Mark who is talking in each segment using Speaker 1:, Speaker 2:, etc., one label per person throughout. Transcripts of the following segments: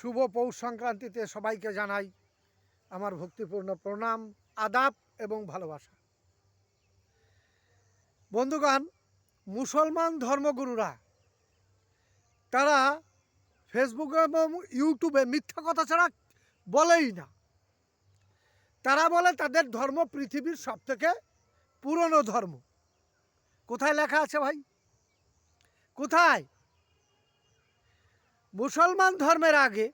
Speaker 1: শুভ পৌষ সংক্রান্তিতে সবাইকে জানাই আমার ভক্তিপূর্ণ প্রণাম, আদাব এবং ভালোবাসা। বন্ধুগণ, মুসলমান ধর্মগুরুরা তারা ফেসবুকে এবং ইউটিউবে মিথ্যা কথা ছাড়া বলেই না। তারা বলে তাদের ধর্ম পৃথিবীর সবথেকে পুরনো ধর্ম। কোথায় লেখা আছে ভাই? কোথায়? মুসলমান ধর্মের আগে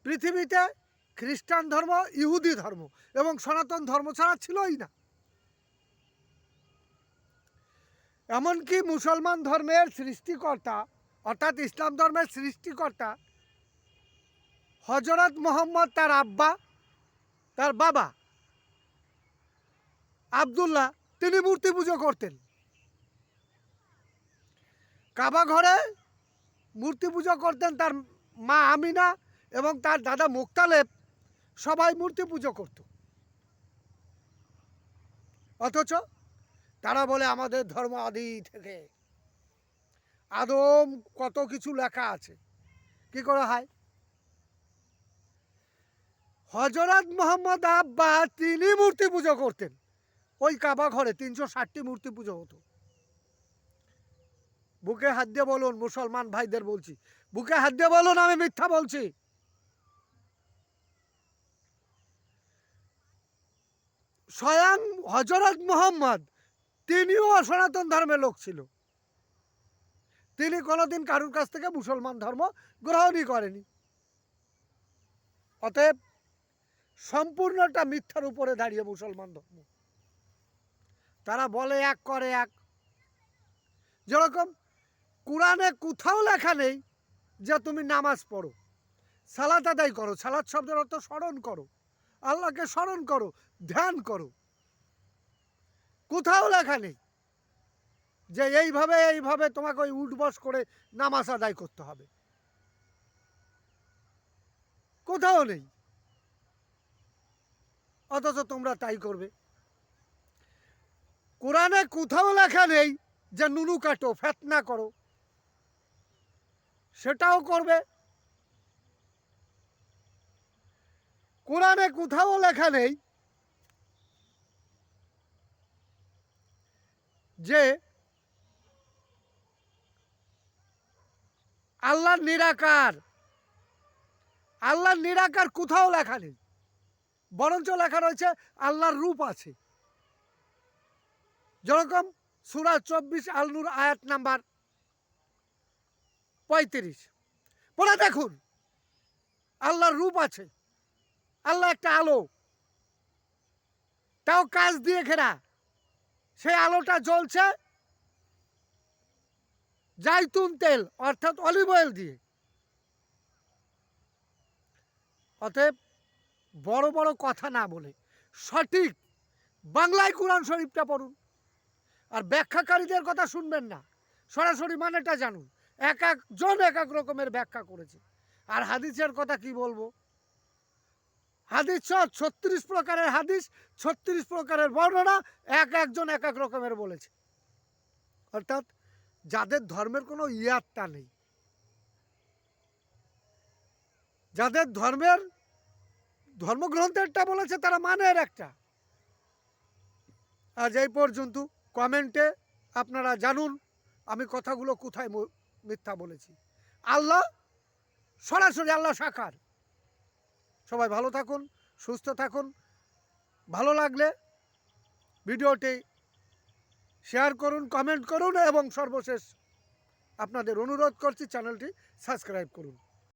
Speaker 1: পৃথিবীতে খ্রিস্টান ধর্ম, ইহুদি ধর্ম এবং সনাতন ধর্ম ছাড়া ছিলই না। এমনকি মুসলমান ধর্মের সৃষ্টিকর্তা অর্থাৎ ইসলাম ধর্মের সৃষ্টিকর্তা হজরত মোহাম্মদ, তার বাবা আব্দুল্লাহ, তিনি মূর্তি পুজো করতেন। কাবা ঘরে মূর্তি পুজো করতেন তার মা আমিনা এবং তার দাদা মুক্তালেব, সবাই মূর্তি পুজো করত। অথচ তারা বলে আমাদের ধর্ম আদি থেকে আদম কত কিছু লেখা আছে। কি করে হয়? হজরত মোহাম্মদ আব্বা তিনি মূর্তি পুজো করতেন। ওই কাবা ঘরে 360টি মূর্তি পুজো হতো। বুকে হাত দিয়ে বলুন, মুসলমান ভাইদের বলছি, বুকে হাত দিয়ে বলুন আমি মিথ্যা বলছি? স্বয়ং হজরত মোহাম্মদ তিনিও সনাতন ধর্মের লোক ছিল। তিনি কোনোদিন কারুর কাছ থেকে মুসলমান ধর্ম গ্রহণই করেনি। অতএব সম্পূর্ণটা মিথ্যার উপরে দাঁড়িয়ে মুসলমান ধর্ম। তারা বলে এক, করে এক। যেরকম কোরআনে কোথাও লেখা নেই যে তুমি নামাজ পড়ো, সালাত আদায় করো। সালাত শব্দের অর্থ স্মরণ করো, আল্লাহকে স্মরণ করো, ধ্যান করো। কোথাও লেখা নেই যে এইভাবে তোমাকে ওই উঠবস করে নামাজ আদায় করতে হবে। কোথাও নেই। অথচ তোমরা তাই করবে। কোরআনে কোথাও লেখা নেই যে নুনু কাটো, ফেতনা করো, সেটাও করবে। কোরআনে কোথাও লেখা নেই যে আল্লাহর নিরাকার, আল্লাহর নিরাকার কোথাও লেখা নেই। বরঞ্চ লেখা রয়েছে আল্লাহর রূপ আছে। যেরকম সূরা 24 আল নূর আয়াত নাম্বার 35 পড়ে দেখুন, আল্লাহর রূপ আছে। আল্লাহ একটা আলো, তাও কাঁচ দিয়ে ঘেরা। সেই আলোটা জ্বলছে জাইতুন তেল অর্থাৎ অলিভ অয়েল দিয়ে। অতএব বড় বড় কথা না বলে সঠিক বাংলায় কোরআন শরীফটা পড়ুন। আর ব্যাখ্যাকারীদের কথা শুনবেন না, সরাসরি মানেটা জানুন। এক একজন এক এক রকমের ব্যাখ্যা করেছে। আর হাদিসের কথা কি বলবো? হাদিস 36 প্রকারের হাদিস, 36 প্রকারের বর্ণনা, এক একজন এক এক রকমের বলেছে। অর্থাৎ যাদের ধর্মের কোনো ইয়াত্তা নেই, যাদের ধর্মের ধর্মগ্রন্থেরটা বলেছে তারা মানে একটা। আজ এই পর্যন্ত। কমেন্টে আপনারা জানুন আমি কথাগুলো কোথায় মিথ্যা বলেছি। আল্লাহ সরাসরি, আল্লাহ সাকার। সবাই ভালো থাকুন, সুস্থ থাকুন। ভালো লাগলে ভিডিওটি শেয়ার করুন, কমেন্ট করুন এবং সর্বশেষ আপনাদের অনুরোধ করছি চ্যানেলটি সাবস্ক্রাইব করুন।